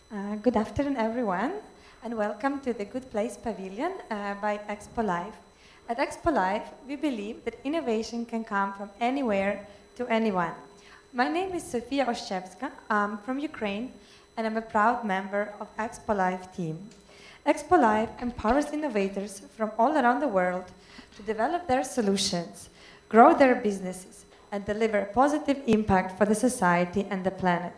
Good afternoon, everyone, and welcome to the Good Place Pavilion by Expo Live. At Expo Live, we believe that innovation can come from anywhere to anyone. My name is Sofia Oszczewska. I'm from Ukraine, and I'm a proud member of Expo Live team. Expo Live empowers innovators from all around the world to develop their solutions, grow their businesses, and deliver a positive impact for the society and the planet.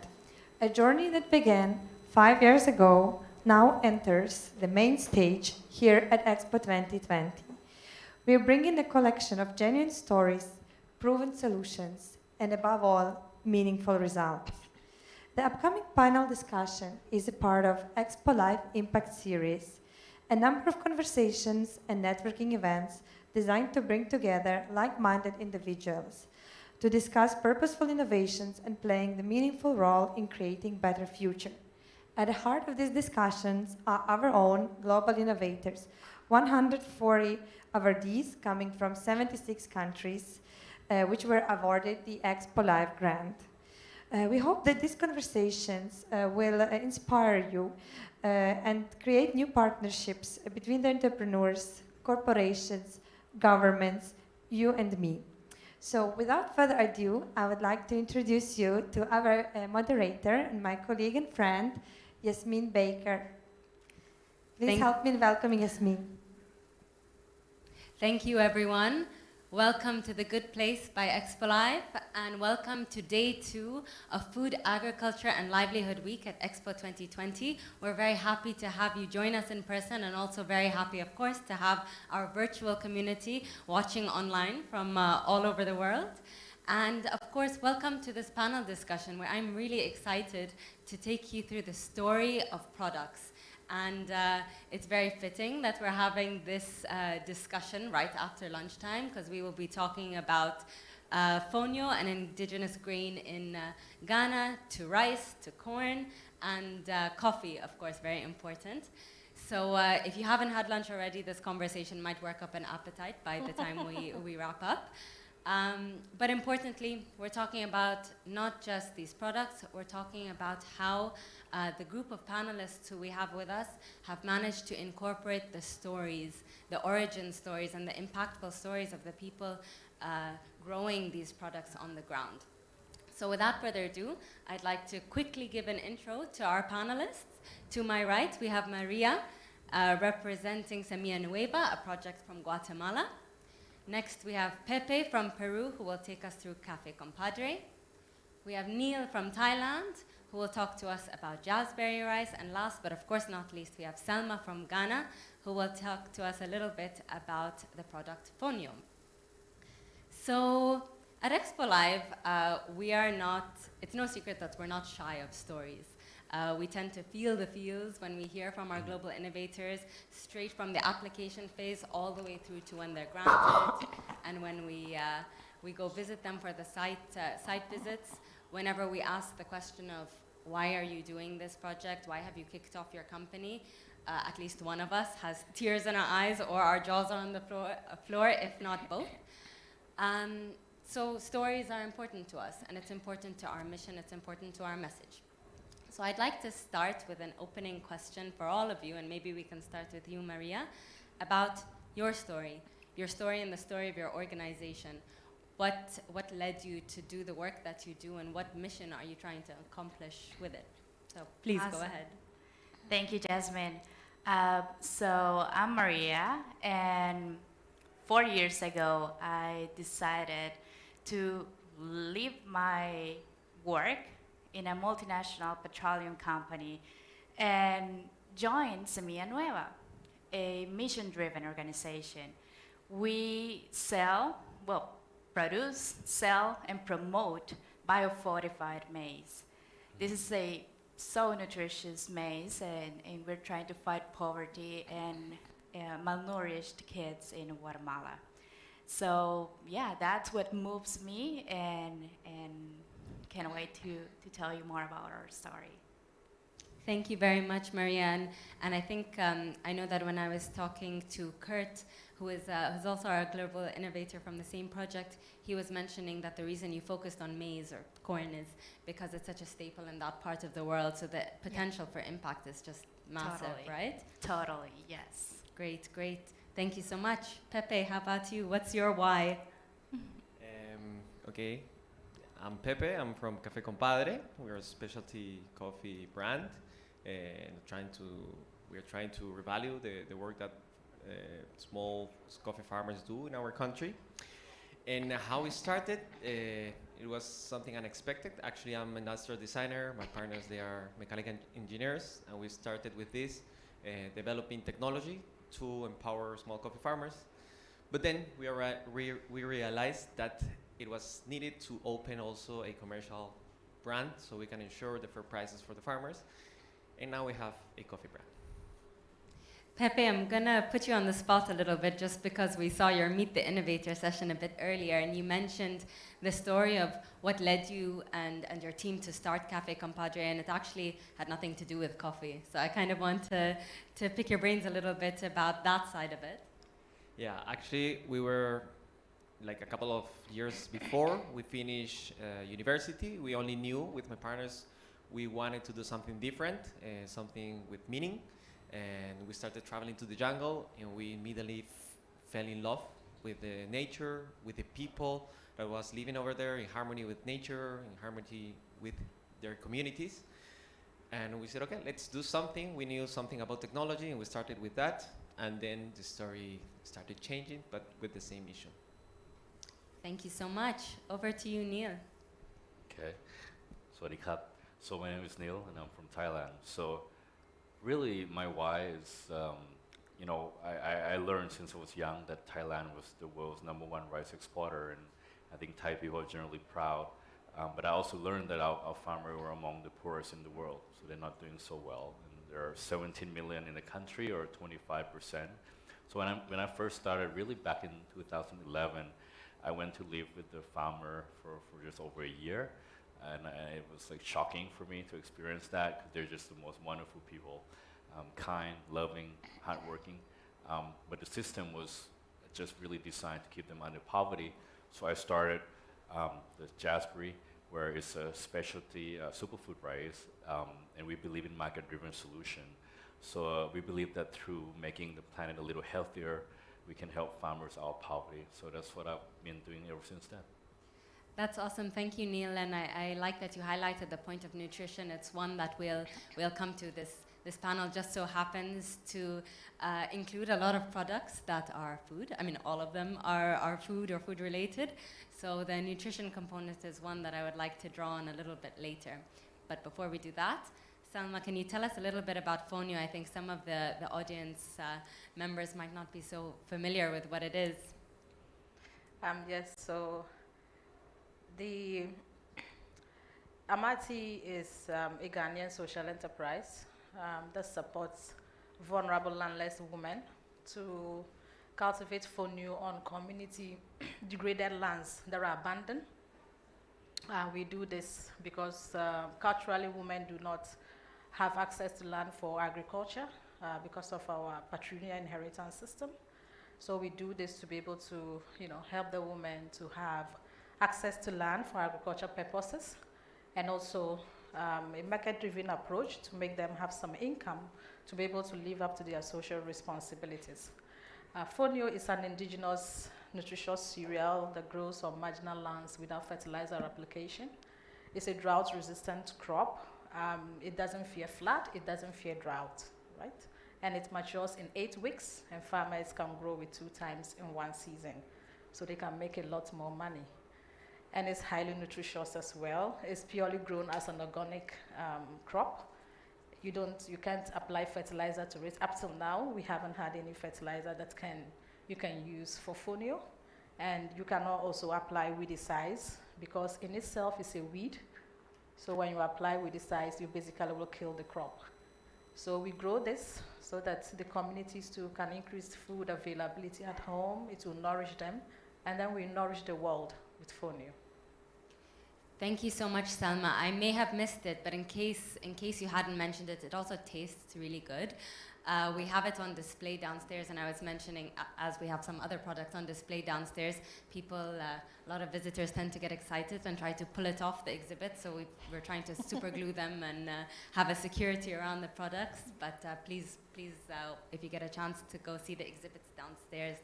A journey that began 5 years ago now enters the main stage here at Expo 2020. We are bringing a collection of genuine stories, proven solutions, and above all, meaningful results. The upcoming panel discussion is a part of Expo Live Impact Series, a number of conversations and networking events designed to bring together like-minded individuals to discuss purposeful innovations and playing the meaningful role in creating better future. At the heart of these discussions are our own global innovators, 140 awardees coming from 76 countries, which were awarded the Expo Live grant. We hope that these conversations will inspire you and create new partnerships between the entrepreneurs, corporations, governments, you and me. So without further ado, I would like to introduce you to our moderator and my colleague and friend, Yasmin Baker. Please help me in welcoming Yasmin. Thank you, everyone. Welcome to the Good Place by Expo Live, and welcome to day 2 of Food, Agriculture and Livelihood Week at Expo 2020. We're very happy to have you join us in person, and also very happy, of course, to have our virtual community watching online from all over the world. And of course, welcome to this panel discussion where I'm really excited to take you through the story of products. And it's very fitting that we're having this discussion right after lunchtime, because we will be talking about FONU, an indigenous grain in Ghana, to rice, to corn, and coffee, of course, very important. So if you haven't had lunch already, this conversation might work up an appetite by the time we wrap up. But importantly, we're talking about not just these products, we're talking about how the group of panelists who we have with us have managed to incorporate the stories, the origin stories, and the impactful stories of the people growing these products on the ground. So without further ado, I'd like to quickly give an intro to our panelists. To my right, we have Maria, representing Semilla Nueva, a project from Guatemala. Next, we have Pepe from Peru, who will take us through Cafe Compadre. We have Neil from Thailand, who will talk to us about Jaspery rice. And last, but of course not least, we have Selma from Ghana, who will talk to us a little bit about the product FONU. So at Expo Live, it's no secret that we're not shy of stories. We tend to feel the feels when we hear from our global innovators, straight from the application phase all the way through to when they're granted, and when we go visit them for the site visits. Whenever we ask the question of why are you doing this project, why have you kicked off your company, at least one of us has tears in our eyes or our jaws are on the floor, if not both. So stories are important to us, and it's important to our mission, it's important to our message. So I'd like to start with an opening question for all of you, and maybe we can start with you, Maria, about your story and the story of your organization. What led you to do the work that you do, and what mission are you trying to accomplish with it? So please go ahead. Thank you, Jasmine. So I'm Maria, and 4 years ago, I decided to leave my work in a multinational petroleum company and join Semilla Nueva, a mission-driven organization. We produce, sell, and promote biofortified maize. This is a so nutritious maize, and we're trying to fight poverty and malnourished kids in Guatemala. So yeah, that's what moves me, and can't wait to tell you more about our story. Thank you very much, Maria. And I think I know that when I was talking to Kurt, who's also our global innovator from the same project, he was mentioning that the reason you focused on maize or corn is because it's such a staple in that part of the world, so the potential for impact is just massive, Totally. right? Totally, yes. Great, great. Thank you so much. Pepe, how about you? What's your why? Okay, I'm Pepe. I'm from Cafe Compadre. We're a specialty coffee brand, and we're trying to revalue the work that small coffee farmers do in our country. And how we started, it was something unexpected. Actually, I'm an industrial designer. My partners, they are mechanical engineers, and we started with this, developing technology to empower small coffee farmers. But then we realized that it was needed to open also a commercial brand so we can ensure the fair prices for the farmers. And now we have a coffee brand. Pepe, I'm gonna put you on the spot a little bit just because we saw your Meet the Innovator session a bit earlier, and you mentioned the story of what led you and your team to start Cafe Compadre, and it actually had nothing to do with coffee. So I kind of want to pick your brains a little bit about that side of it. Yeah, actually, we were like a couple of years before we finished university. We only knew with my partners we wanted to do something different, something with meaning. And we started traveling to the jungle, and we immediately fell in love with the nature, with the people that was living over there in harmony with nature, in harmony with their communities. And we said, okay, let's do something. We knew something about technology, and we started with that. And then the story started changing, but with the same mission. Thank you so much. Over to you, Neil. Okay. Sawadee krap. So my name is Neil, and I'm from Thailand. So really, my why is, I learned since I was young that Thailand was the world's #1 rice exporter, and I think Thai people are generally proud. But I also learned that our farmers were among the poorest in the world, so they're not doing so well. And there are 17 million in the country, or 25%. So when I first started, really back in 2011, I went to live with the farmer for just over a year. And it was like shocking for me to experience that, because they're just the most wonderful people, kind, loving, hardworking. But the system was just really designed to keep them under poverty. So I started the Jaspery, where it's a specialty superfood rice, and we believe in market-driven solution. So we believe that through making the planet a little healthier, we can help farmers out of poverty. So that's what I've been doing ever since then. That's awesome. Thank you, Neil. And I like that you highlighted the point of nutrition. It's one that we'll come to. This panel just so happens to include a lot of products that are food. I mean, all of them are food or food related. So the nutrition component is one that I would like to draw on a little bit later. But before we do that, Salma, can you tell us a little bit about FONU? I think some of the audience members might not be so familiar with what it is. Yes, so the Amati is a Ghanaian social enterprise that supports vulnerable landless women to cultivate FONU on community degraded lands that are abandoned. We do this because culturally women do not have access to land for agriculture because of our patrilineal inheritance system. So we do this to be able to, help the women to have access to land for agriculture purposes, and also a market-driven approach to make them have some income to be able to live up to their social responsibilities. FONU is an indigenous nutritious cereal that grows on marginal lands without fertilizer application. It's a drought-resistant crop. It doesn't fear flood, it doesn't fear drought, right? And it matures in 8 weeks, and farmers can grow it 2 times in 1 season. So they can make a lot more money. And it's highly nutritious as well. It's purely grown as an organic crop. You can't apply fertilizer to it. Up till now, we haven't had any fertilizer that you can use for FONU. And you cannot also apply weedicides, because in itself it's a weed. So when you apply weedicides, you basically will kill the crop. So we grow this so that the communities too can increase food availability at home. It will nourish them, and then we nourish the world with FONU. Thank you so much, Salma. I may have missed it, but in case you hadn't mentioned it, it also tastes really good. We have it on display downstairs, and I was mentioning, as we have some other products on display downstairs, a lot of visitors tend to get excited and try to pull it off the exhibit, so we're trying to super glue them and have a security around the products. But please, if you get a chance to go see the exhibits downstairs,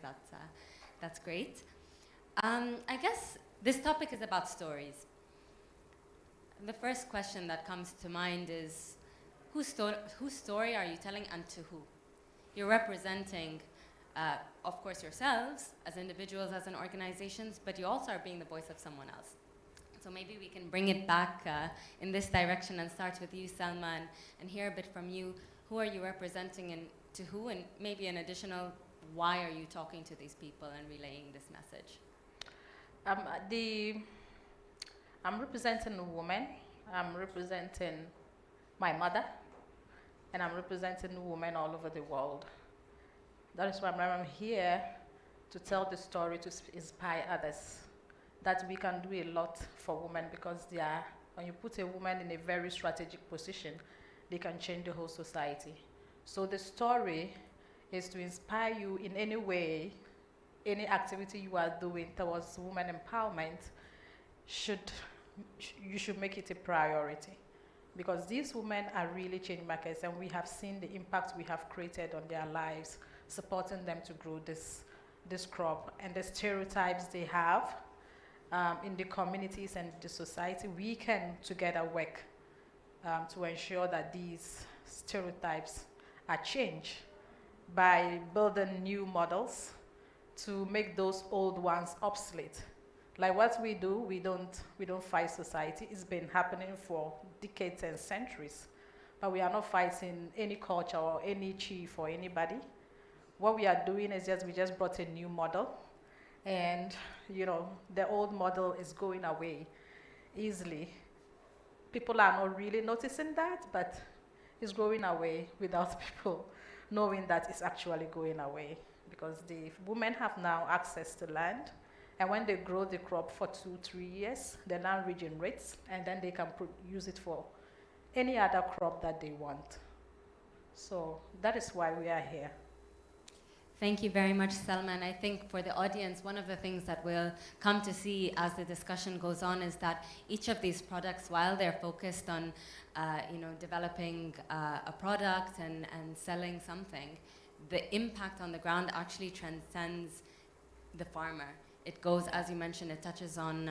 that's great. I guess this topic is about stories. The first question that comes to mind is, whose story are you telling and to who? You're representing, of course, yourselves as individuals, as an organizations, but you also are being the voice of someone else. So maybe we can bring it back in this direction and start with you, Salma, and hear a bit from you. Who are you representing and to who? And maybe an additional, why are you talking to these people and relaying this message? I'm representing a woman, I'm representing my mother, and I'm representing women all over the world. That is why I'm here to tell the story, to inspire others, that we can do a lot for women, because when you put a woman in a very strategic position, they can change the whole society. So the story is to inspire you in any way, any activity you are doing towards women empowerment, you should make it a priority, because these women are really changing markets, and we have seen the impact we have created on their lives, supporting them to grow this crop, and the stereotypes they have in the communities and the society. We can together work to ensure that these stereotypes are changed by building new models to make those old ones obsolete. Like what we do, we don't fight society. It's been happening for decades and centuries, but we are not fighting any culture or any chief or anybody. What we are doing is we just brought a new model, and the old model is going away easily. People are not really noticing that, but it's going away without people knowing that it's actually going away, because the women have now access to land. And when they grow the crop for 2-3 years, the land regenerates, and then they can use it for any other crop that they want. So that is why we are here. Thank you very much, Selma. And I think for the audience, one of the things that we'll come to see as the discussion goes on is that each of these products, while they're focused on developing a product and selling something, the impact on the ground actually transcends the farmer. It goes, as you mentioned, it touches on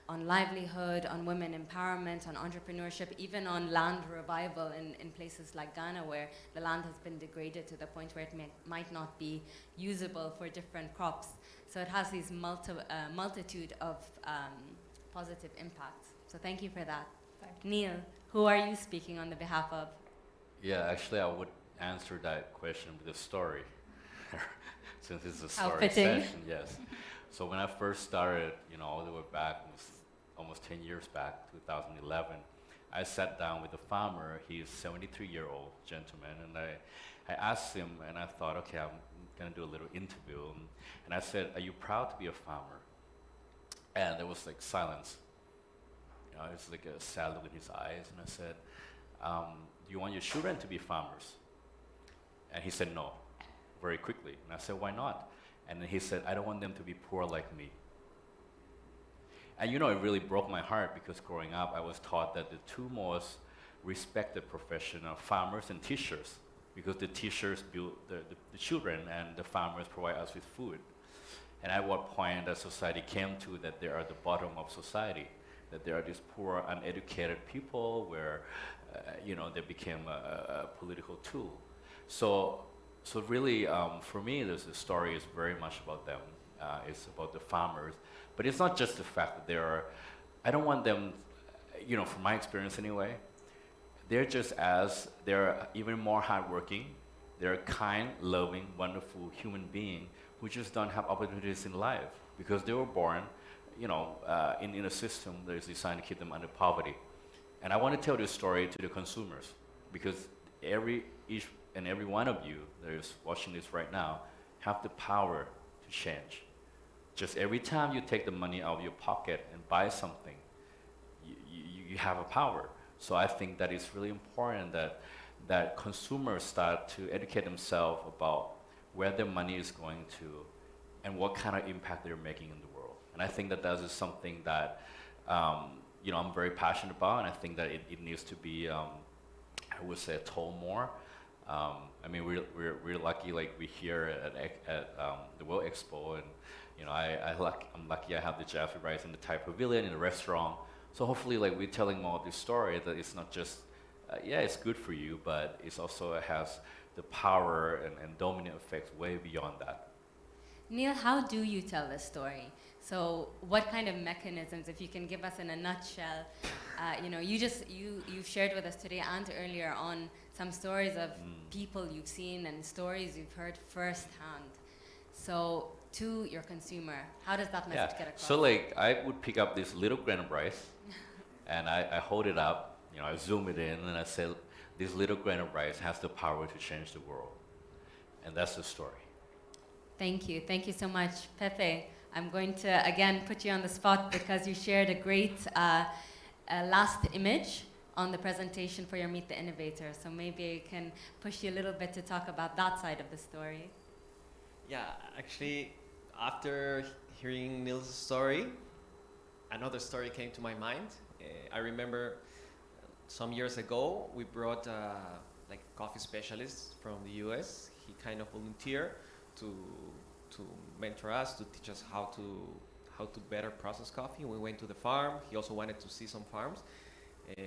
livelihood, on women empowerment, on entrepreneurship, even on land revival in places like Ghana, where the land has been degraded to the point where it might not be usable for different crops. So it has these multitude of positive impacts. So thank you for that. Neil, who are you speaking on the behalf of? Yeah, actually, I would answer that question with a story, since it's a story session. Yes. So when I first started, all the way back, almost 10 years back, 2011, I sat down with a farmer. He's a 73-year-old gentleman, and I asked him, and I thought, okay, I'm going to do a little interview. And I said, are you proud to be a farmer? And there was like silence. It was like a sad look in his eyes. And I said, do you want your children to be farmers? And he said no, very quickly. And I said, why not? And then he said, I don't want them to be poor like me. And it really broke my heart, because growing up, I was taught that the two most respected profession are farmers and teachers, because the teachers build the children and the farmers provide us with food. And at what point that society came to that they are the bottom of society, that there are these poor, uneducated people where, they became a political tool. So really, for me, the story is very much about them. It's about the farmers. But it's not just the fact that I don't want them, from my experience anyway, they're even more hardworking. They're kind, loving, wonderful human being who just don't have opportunities in life, because they were born, in a system that is designed to keep them under poverty. And I want to tell this story to the consumers, because each and every one of you that is watching this right now have the power to change. Just every time you take the money out of your pocket and buy something, you have a power. So I think that it's really important that consumers start to educate themselves about where their money is going to and what kind of impact they're making in the world. And I think that that is something that I'm very passionate about, and I think that it needs to be, I would say, told more. I mean, we're lucky, like we're here at the World Expo, and I'm lucky I have the Jaspery rice in the Thai Pavilion in the restaurant. So hopefully, like we're telling more of this story that it's not just, it's good for you, but it's also has the power and dominant effects way beyond that. Neil, how do you tell this story? So what kind of mechanisms, if you can give us in a nutshell, you've shared with us today and earlier on some stories of people you've seen and stories you've heard firsthand. So to your consumer, how does that message get across? So like I would pick up this little grain of rice and I hold it up, I zoom it in and I say, this little grain of rice has the power to change the world. And that's the story. Thank you. Thank you so much. Pepe, I'm going to again put you on the spot because you shared a great last image on the presentation for your Meet the Innovator. So maybe I can push you a little bit to talk about that side of the story. Yeah, actually, after hearing Neil's story, another story came to my mind. I remember some years ago, we brought like a coffee specialist from the US. He kind of volunteered to mentor us, to teach us how to better process coffee. We went to the farm. He also wanted to see some farms.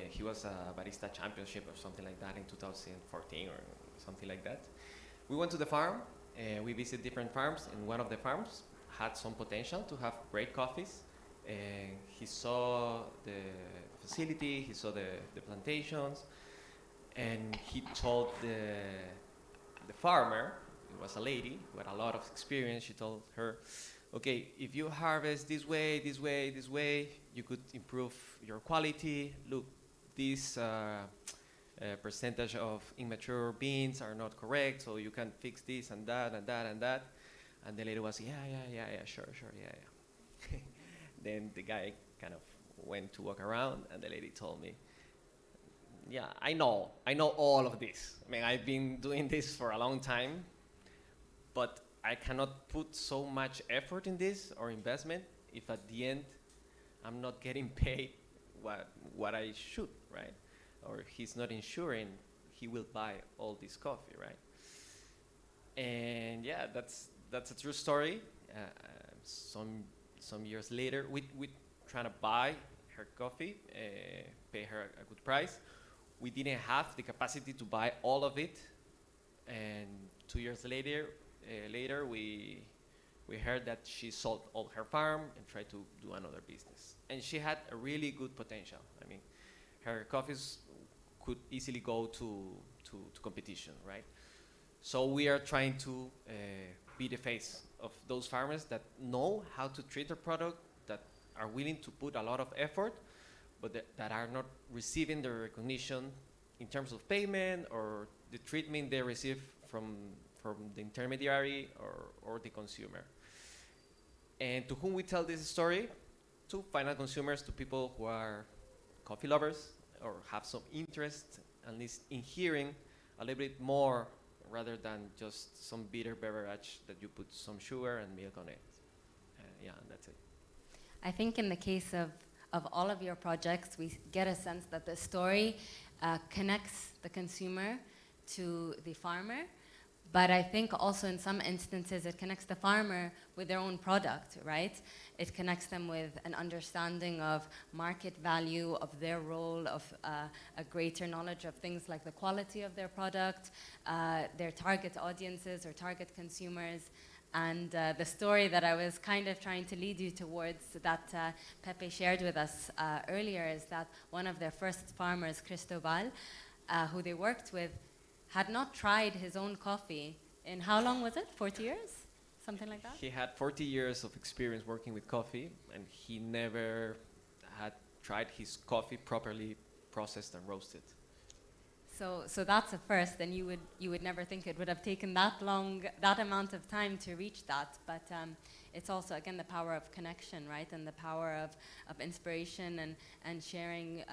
He was a barista championship or something like that in 2014 or something like that. We went to the farm. We visited different farms, and one of the farms had some potential to have great coffees. He saw the facility, he saw the plantations, and he told the farmer, it was a lady who had a lot of experience, she told her, okay, if you harvest this way, this way, this way, you could improve your quality. Look, this percentage of immature beans are not correct, so you can fix this and that and that and that. And the lady was, yeah, sure, yeah. Then the guy kind of went to walk around, and the lady told me, yeah, I know all of this. I mean, I've been doing this for a long time, but I cannot put so much effort in this or investment if at the end I'm not getting paid what I should, right? Or he's not ensuring he will buy all this coffee, right? And yeah, that's a true story. Some years later, we trying to buy her coffee, pay her a good price. We didn't have the capacity to buy all of it, and 2 years later, we heard that she sold all her farm and tried to do another business. And she had a really good potential. I mean, her coffees could easily go to competition, right? So we are trying to be the face of those farmers that know how to treat their product, that are willing to put a lot of effort, but that are not receiving the recognition in terms of payment or the treatment they receive from the intermediary or the consumer. And to whom we tell this story? To final consumers, to people who are coffee lovers or have some interest, at least in hearing a little bit more rather than just some bitter beverage that you put some sugar and milk on it. Yeah, that's it. I think in the case of all of your projects, we get a sense that the story connects the consumer to the farmer. But I think also in some instances it connects the farmer with their own product, right? It connects them with an understanding of market value, of their role, of a greater knowledge of things like the quality of their product, their target audiences or target consumers. And the story that I was kind of trying to lead you towards that Pepe shared with us earlier is that one of their first farmers, Cristobal, who they worked with, had not tried his own coffee in how long was it? 40 years? Something like that? He had 40 years of experience working with coffee, and he never had tried his coffee properly processed and roasted. So that's a first, and you would never think it would have taken that long, that amount of time to reach that. But it's also, again, the power of connection, right? And the power of inspiration and sharing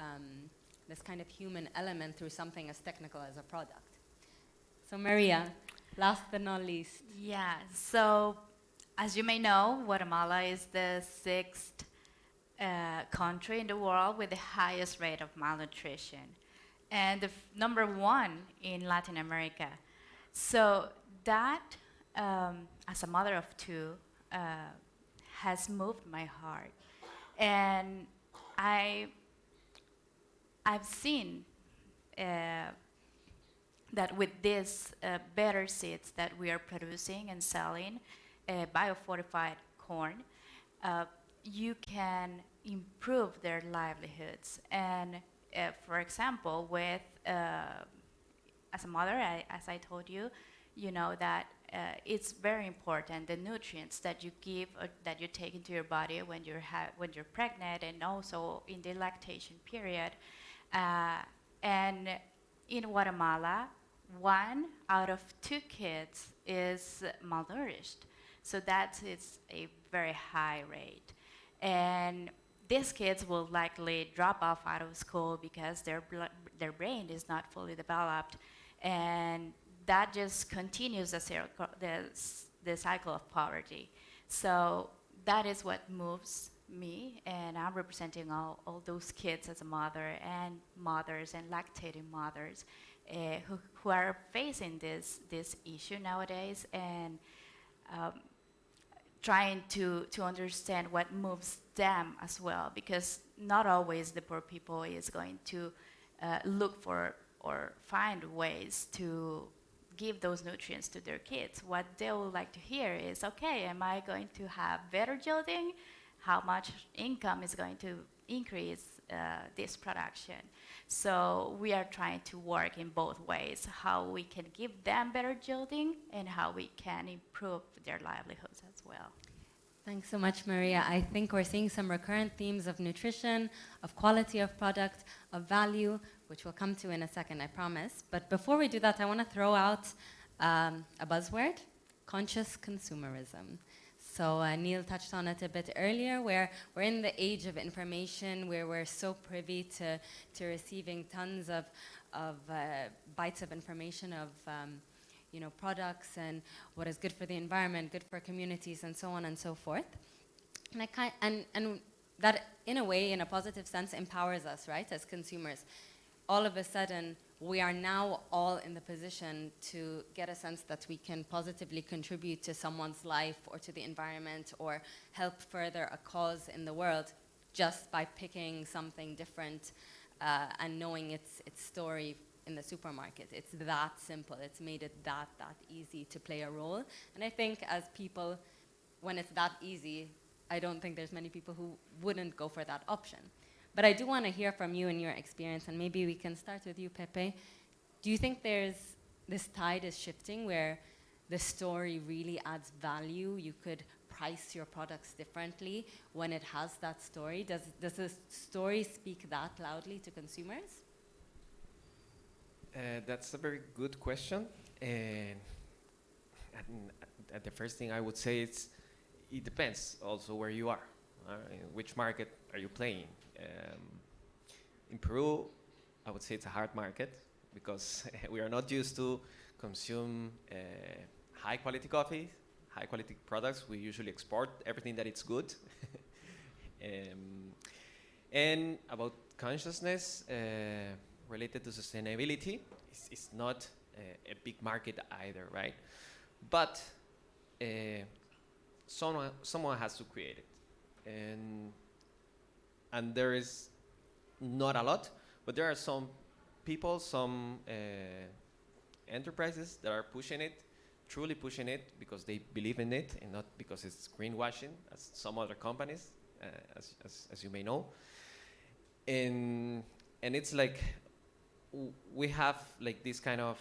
this kind of human element through something as technical as a product. So Maria, last but not least. Yeah, so as you may know, Guatemala is the sixth country in the world with the highest rate of malnutrition, and the number one in Latin America. So that, as a mother of two, has moved my heart, and I've seen that with these better seeds that we are producing and selling, biofortified corn, you can improve their livelihoods. And for example, with as a mother, as I told you, you know that it's very important the nutrients that you give that you take into your body when you're pregnant, and also in the lactation period. And in Guatemala, 1 out of 2 kids is malnourished. So that is a very high rate. And these kids will likely drop off out of school because their brain is not fully developed. And that just continues the cycle of poverty. So that is what moves me, and I'm representing all those kids as a mother, and mothers and lactating mothers who are facing this issue nowadays, and trying to understand what moves them as well, because not always the poor people is going to look for or find ways to give those nutrients to their kids. What they would like to hear is, okay, am I going to have better yielding? How much income is going to increase this production? So we are trying to work in both ways, how we can give them better yielding and how we can improve their livelihoods as well. Thanks so much, Maria. I think we're seeing some recurrent themes of nutrition, of quality of product, of value, which we'll come to in a second, I promise. But before we do that, I want to throw out a buzzword, conscious consumerism. So Neil touched on it a bit earlier, where we're in the age of information, where we're so privy to receiving tons of bites of information of products and what is good for the environment, good for communities, and so on and so forth. And that, in a way, in a positive sense, empowers us, right, as consumers. All of a sudden, we are now all in the position to get a sense that we can positively contribute to someone's life or to the environment or help further a cause in the world just by picking something different and knowing its story in the supermarket. It's that simple. It's made it that easy to play a role. And I think as people, when it's that easy, I don't think there's many people who wouldn't go for that option. But I do want to hear from you and your experience, and maybe we can start with you, Pepe. Do you think this tide is shifting where the story really adds value? You could price your products differently when it has that story. Does the story speak that loudly to consumers? That's a very good question. And the first thing I would say is it depends also where you are. In which market are you playing? In Peru, I would say it's a hard market because we are not used to consume high quality coffee, high quality products. We usually export everything that it's good. And about consciousness related to sustainability, it's not a big market either, right? But someone has to create it. And there is not a lot, but there are some people, some enterprises that are pushing it, truly pushing it because they believe in it and not because it's greenwashing, as some other companies, as you may know. And it's like we have like these kind of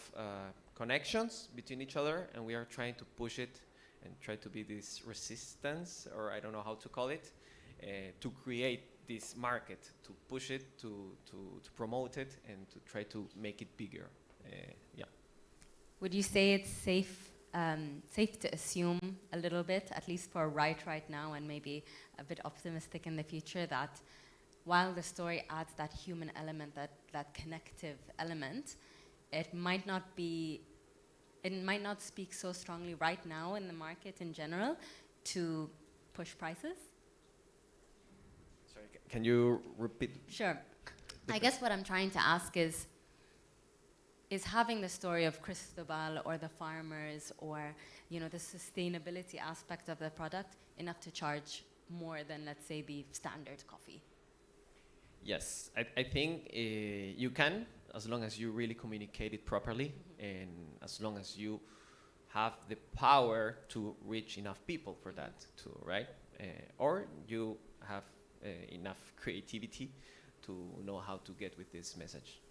connections between each other, and we are trying to push it and try to be this resistance, or I don't know how to call it, to create this market, to push it, to promote it, and to try to make it bigger. Yeah. Would you say it's safe to assume a little bit, at least for right now, and maybe a bit optimistic in the future, that while the story adds that human element, that connective element, it might not speak so strongly right now in the market in general to push prices? Sorry, can you repeat? Sure. I guess what I'm trying to ask is having the story of Cristobal or the farmers or, you know, the sustainability aspect of the product enough to charge more than, let's say, the standard coffee? Yes, I think you can, as long as you really communicate it properly, and as long as you have the power to reach enough people for that too, right? Or you have enough creativity to know how to get with this message.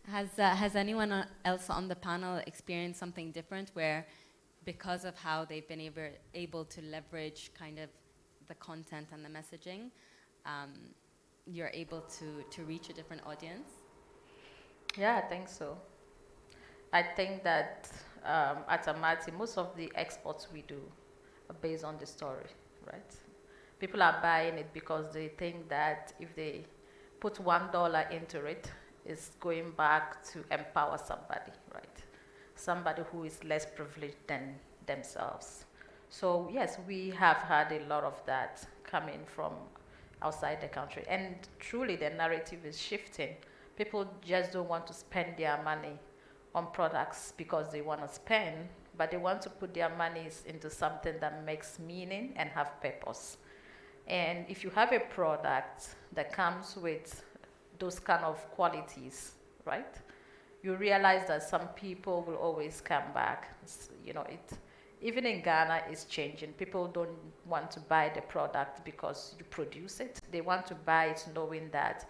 Has anyone else on the panel experienced something different where, because of how they've been able to leverage kind of the content and the messaging, you're able to reach a different audience? Yeah, I think so. I think that at Amati, most of the exports we do are based on the story, right? People are buying it because they think that if they put $1 into it, it's going back to empower somebody, right? Somebody who is less privileged than themselves. So yes, we have had a lot of that coming from outside the country. And truly the narrative is shifting. People just don't want to spend their money on products because they want to spend, but they want to put their monies into something that makes meaning and have purpose. And if you have a product that comes with those kind of qualities, right? You realize that some people will always come back. You know, even in Ghana, it's changing. People don't want to buy the product because you produce it. They want to buy it knowing that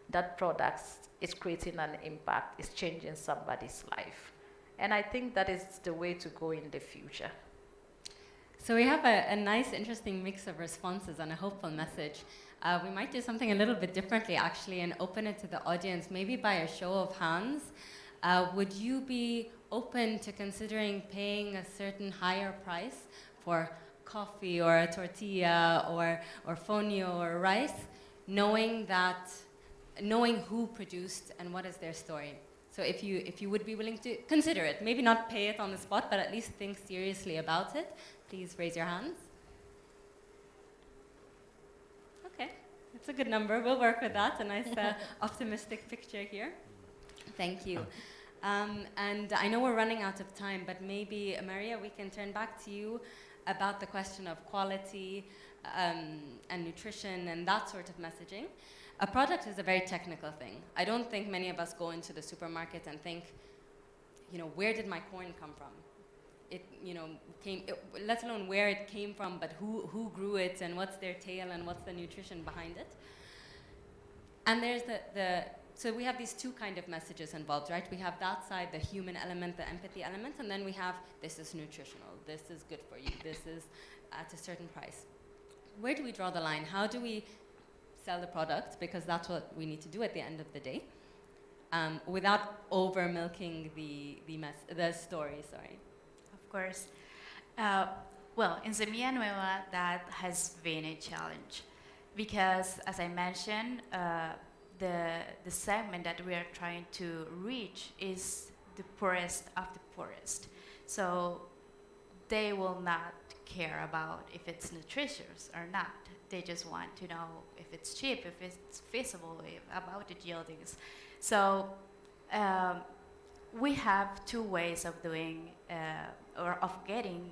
that product is creating an impact, it's changing somebody's life. And I think that is the way to go in the future. So we have a nice, interesting mix of responses and a hopeful message. We might do something a little bit differently, actually, and open it to the audience, maybe by a show of hands. Would you be open to considering paying a certain higher price for coffee or a tortilla or FONU or rice, knowing who produced and what is their story? So if you would be willing to consider it, maybe not pay it on the spot, but at least think seriously about it, please raise your hands. Okay, it's a good number. We'll work with that. A nice optimistic picture here. Thank you. And I know we're running out of time, but maybe, Maria, we can turn back to you about the question of quality and nutrition and that sort of messaging. A product is a very technical thing. I don't think many of us go into the supermarket and think, you know, where did my corn come from? It, you know, let alone where it came from, but who grew it and what's their tail and what's the nutrition behind it. And there's so we have these two kind of messages involved, right? We have that side, the human element, the empathy element, and then we have, this is nutritional, this is good for you, this is at a certain price. Where do we draw the line? How do we sell the product, because that's what we need to do at the end of the day, without over milking the story, sorry. Of course. Well, in Semilla Nueva, that has been a challenge because, as I mentioned, the segment that we are trying to reach is the poorest of the poorest. So they will not care about if it's nutritious or not. They just want to know if it's cheap, if it's feasible, about the yieldings. So we have two ways of doing or of getting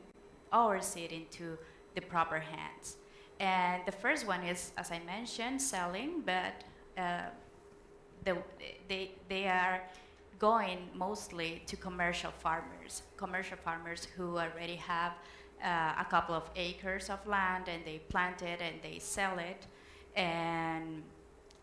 our seed into the proper hands. And the first one is, as I mentioned, selling, but they are going mostly to commercial farmers who already have a couple of acres of land and they plant it and they sell it. And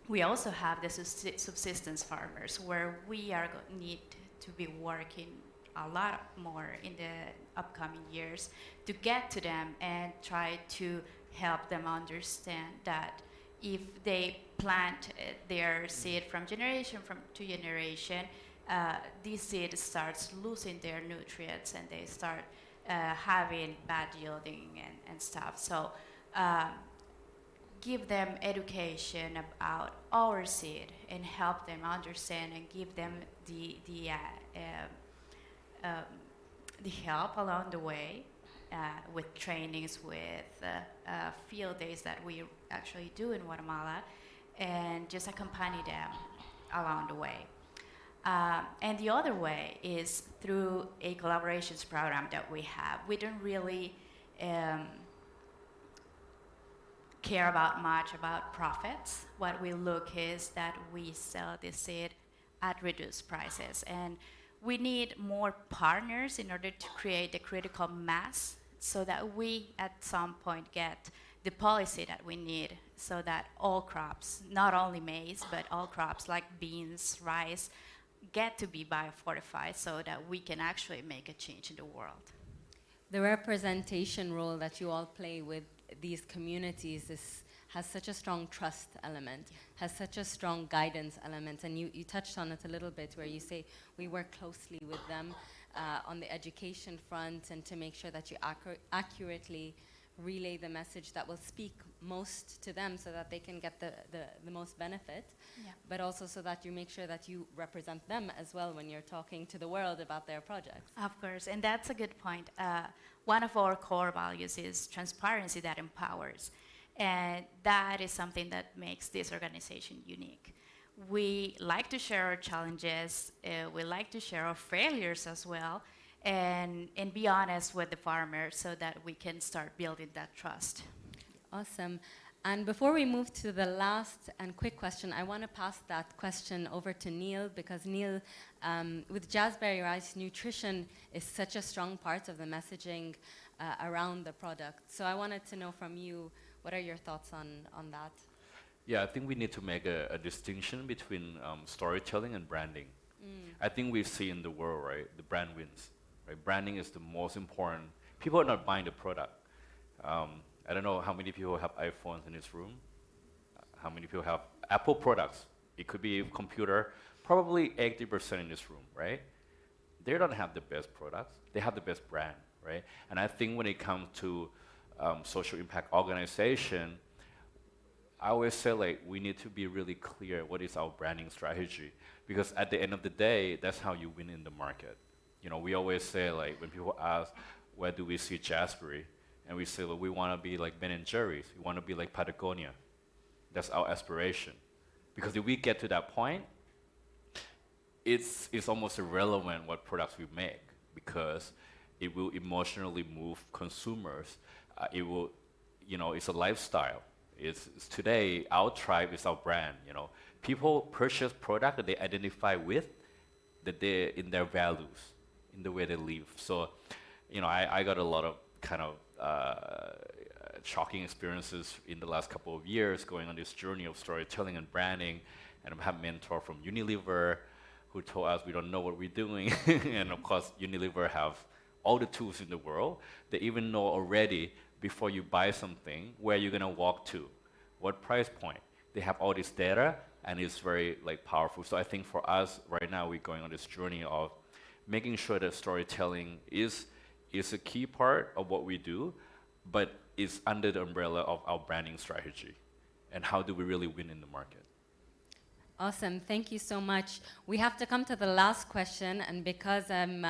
we also have the subsistence farmers where we are need to be working a lot more in the upcoming years to get to them and try to help them understand that if they plant their seed from generation to generation, this seed starts losing their nutrients and they start having bad yielding and stuff. So give them education about our seed and help them understand and give them the help along the way with trainings, with field days that we actually do in Guatemala, and just accompany them along the way. And the other way is through a collaborations program that we have. We don't really care much about profits. What we look is that we sell the seed at reduced prices, and we need more partners in order to create the critical mass so that we at some point get the policy that we need so that all crops, not only maize, but all crops like beans, rice, get to be biofortified so that we can actually make a change in the world. The representation role that you all play with these communities has such a strong trust element, has such a strong guidance element, and you touched on it a little bit where you say we work closely with them on the education front and to make sure that you accurately relay the message that will speak most to them so that they can get the most benefit, but also so that you make sure that you represent them as well when you're talking to the world about their projects. Of course, and that's a good point. One of our core values is transparency that empowers, and that is something that makes this organization unique. We like to share our challenges, we like to share our failures as well, and be honest with the farmer so that we can start building that trust. Awesome. And before we move to the last and quick question, I want to pass that question over to Neil, because Neil, with Jaspery Rice, nutrition is such a strong part of the messaging around the product. So I wanted to know from you, what are your thoughts on that? Yeah, I think we need to make a distinction between storytelling and branding. I think we see in the world, right, the brand wins. Right? Branding is the most important. People are not buying the product. I don't know how many people have iPhones in this room. How many people have Apple products? It could be a computer. Probably 80% in this room, right? They don't have the best products. They have the best brand, right? And I think when it comes to social impact organization, I always say like we need to be really clear what is our branding strategy, because at the end of the day, that's how you win in the market. You know, we always say like when people ask, where do we see Jaspery? And we say, well, we want to be like Ben & Jerry's. We want to be like Patagonia. That's our aspiration. Because if we get to that point, it's almost irrelevant what products we make, because it will emotionally move consumers. It will, you know, it's a lifestyle. It's today, our tribe is our brand, you know. People purchase product that they identify with, that they're in their values, in the way they live. So, you know, I got a lot of kind of shocking experiences in the last couple of years going on this journey of storytelling and branding. And I have a mentor from Unilever who told us we don't know what we're doing. And of course, Unilever have all the tools in the world. They even know already before you buy something where you're gonna walk to, what price point. They have all this data, and it's very like powerful. So I think for us right now, we're going on this journey of making sure that storytelling is a key part of what we do, but it's under the umbrella of our branding strategy. And how do we really win in the market? Awesome, thank you so much. We have to come to the last question, and because I'm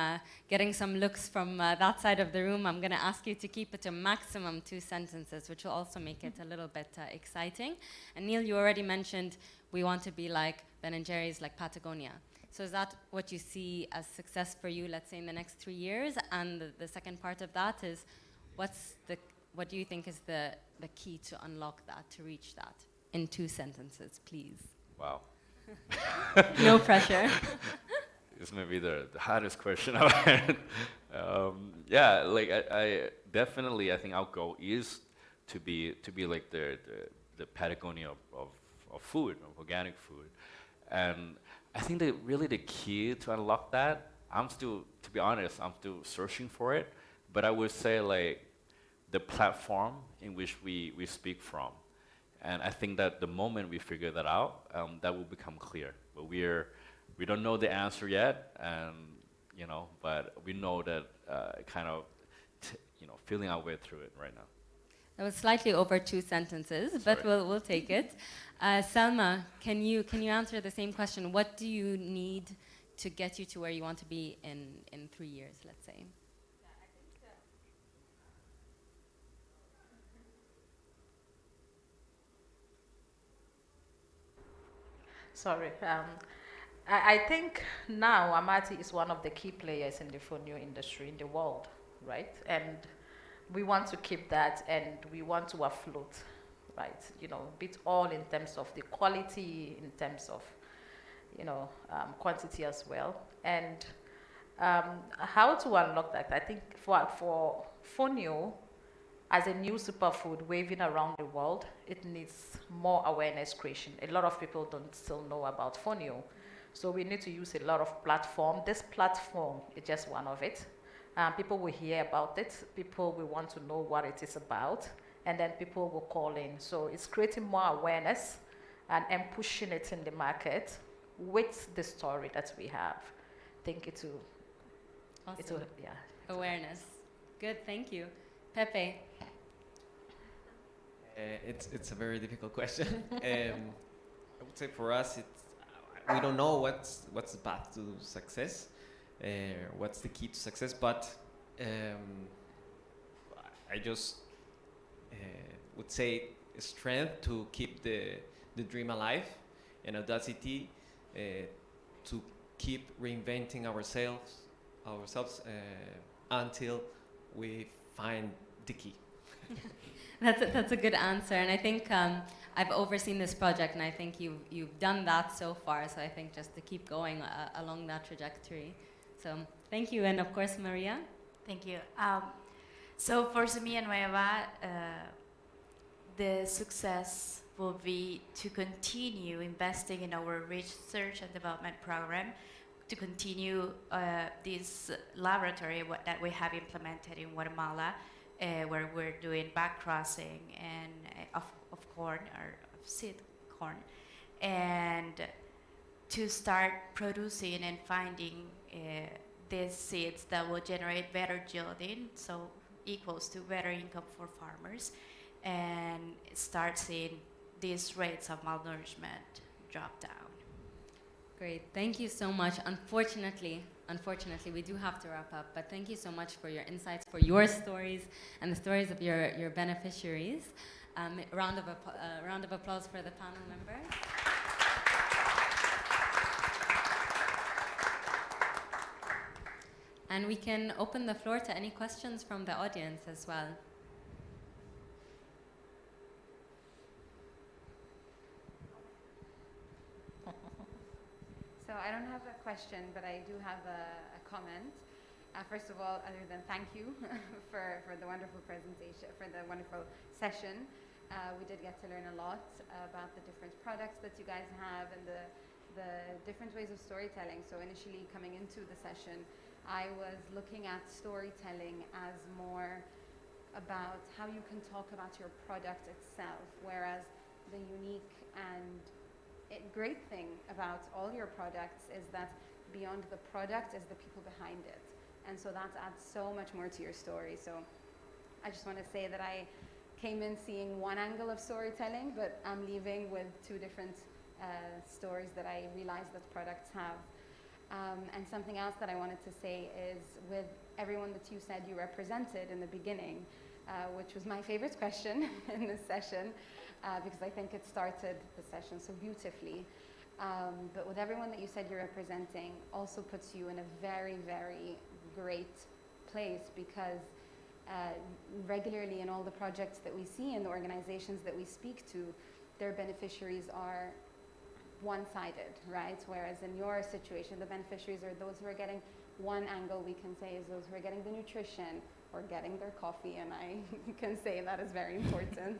getting some looks from that side of the room, I'm going to ask you to keep it to maximum 2 sentences, which will also make it a little bit exciting. And Neil, you already mentioned we want to be like Ben & Jerry's, like Patagonia. So is that what you see as success for you, let's say, in the next 3 years? And the second part of that is, what do you think is the key to unlock that, to reach that? In 2 sentences, please. Wow. No pressure. This may be the hardest question I've had. Yeah, like I definitely, I think our goal is to be like the Patagonia of food, of organic food. And I think that really the key to unlock that, to be honest, I'm still searching for it, but I would say like the platform in which we speak from, And I think that the moment we figure that out, that will become clear. But we don't know the answer yet, and but we know that kind of feeling our way through it right now. That was slightly over 2 sentences, but Sorry. we'll take it. Selma, can you answer the same question? What do you need to get you to where you want to be in 3 years, let's say? Sorry. I think now Amati is one of the key players in the FONU industry in the world, right? And we want to keep that, and we want to afloat, right? Bit all in terms of the quality, in terms of, quantity as well. And how to unlock that? I think for FONU, as a new superfood waving around the world, it needs more awareness creation. A lot of people don't still know about FONU. So we need to use a lot of platform. This platform is just one of it. People will hear about it. People will want to know what it is about. And then people will call in. So it's creating more awareness and pushing it in the market with the story that we have. I think it will, Awesome. yeah. Awareness. Good, thank you. Pepe. It's a very difficult question. I would say for us, we don't know what's the path to success, what's the key to success, but I just would say strength to keep the dream alive, and audacity to keep reinventing ourselves until we find the key. That's a good answer, and I think I've overseen this project, and I think you've done that so far. So I think just to keep going along that trajectory. So thank you, and of course, Maria. Thank you. So for Sumi and Nueva, the success will be to continue investing in our research and development program, to continue this laboratory that we have implemented in Guatemala, where we're doing back crossing and of corn, or of seed corn, and to start producing and finding these seeds that will generate better yielding, so equals to better income for farmers, and start seeing these rates of malnourishment drop down. Great, thank you so much. Unfortunately, we do have to wrap up, but thank you so much for your insights, for your stories, and the stories of your beneficiaries. Round of applause for the panel members. And we can open the floor to any questions from the audience as well. So I don't have a question, but I do have a comment. First of all, other than thank you for the wonderful presentation, for the wonderful session. We did get to learn a lot about the different products that you guys have and the different ways of storytelling. So initially coming into the session, I was looking at storytelling as more about how you can talk about your product itself, whereas the unique and great thing about all your products is that beyond the product is the people behind it. And so that adds so much more to your story. So I just want to say that I came in seeing one angle of storytelling, but I'm leaving with 2 different stories that I realized that products have. And something else that I wanted to say is, with everyone that you said you represented in the beginning, which was my favorite question in this session, because I think it started the session so beautifully. But with everyone that you said you're representing also puts you in a very, very great place, because regularly in all the projects that we see in the organizations that we speak to, their beneficiaries are one-sided, right? Whereas in your situation, the beneficiaries are those who are getting one angle, we can say, is those who are getting the nutrition or getting their coffee, and I can say that is very important.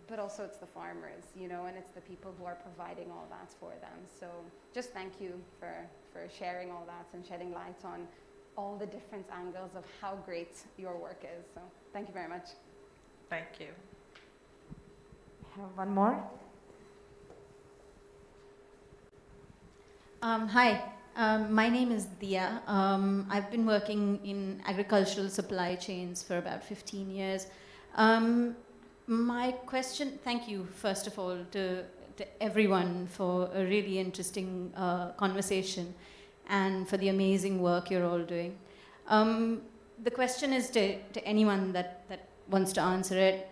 But also it's the farmers, and it's the people who are providing all that for them. So just thank you for sharing all that and shedding light on all the different angles of how great your work is. So thank you very much. Thank you. have one more. Hi, my name is Dia. I've been working in agricultural supply chains for about 15 years. My question, thank you, first of all, to everyone for a really interesting conversation and for the amazing work you're all doing. The question is to anyone that wants to answer it.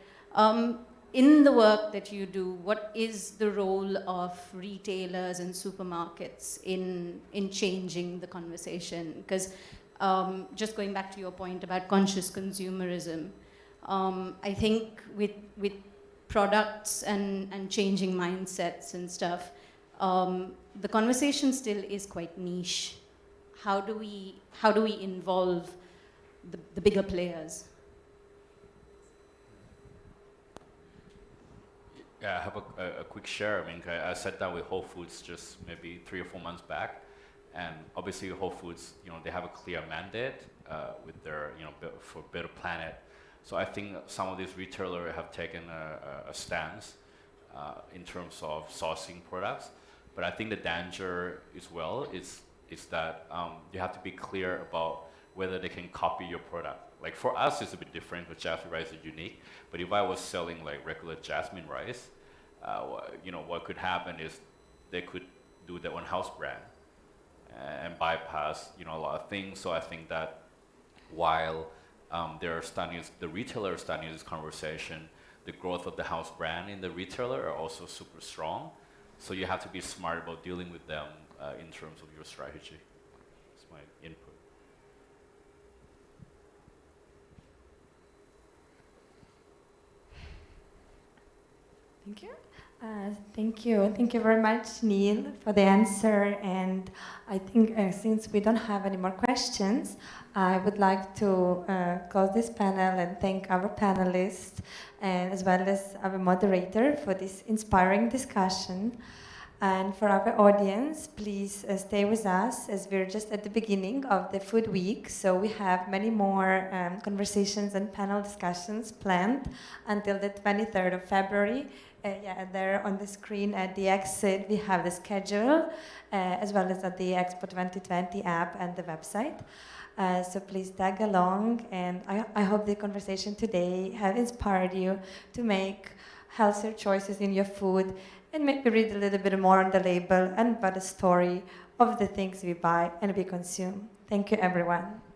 In the work that you do, what is the role of retailers and supermarkets in changing the conversation? Because just going back to your point about conscious consumerism, I think with products and changing mindsets and stuff, the conversation still is quite niche. How do we involve the bigger players? Yeah, I have a quick share. I mean, I sat down with Whole Foods just maybe 3 or 4 months back, and obviously Whole Foods, they have a clear mandate with their, for better planet. So I think some of these retailers have taken a stance in terms of sourcing products, but I think the danger as well is that you have to be clear about whether they can copy your product. Like for us, it's a bit different because jasmine rice is unique. But if I was selling like regular jasmine rice, what could happen is they could do their own house brand and bypass, a lot of things. So I think that while the retailer is starting this conversation, the growth of the house brand in the retailer are also super strong. So you have to be smart about dealing with them in terms of your strategy. That's my input. Thank you. Thank you. Thank you very much, Neil, for the answer. And I think since we don't have any more questions, I would like to close this panel and thank our panelists and as well as our moderator for this inspiring discussion. And for our audience, please stay with us as we're just at the beginning of the Food Week. So we have many more conversations and panel discussions planned until the 23rd of February. There on the screen at the exit, we have the schedule, as well as at the Expo 2020 app and the website. So please tag along, and I hope the conversation today have inspired you to make healthier choices in your food and maybe read a little bit more on the label and about the story of the things we buy and we consume. Thank you, everyone.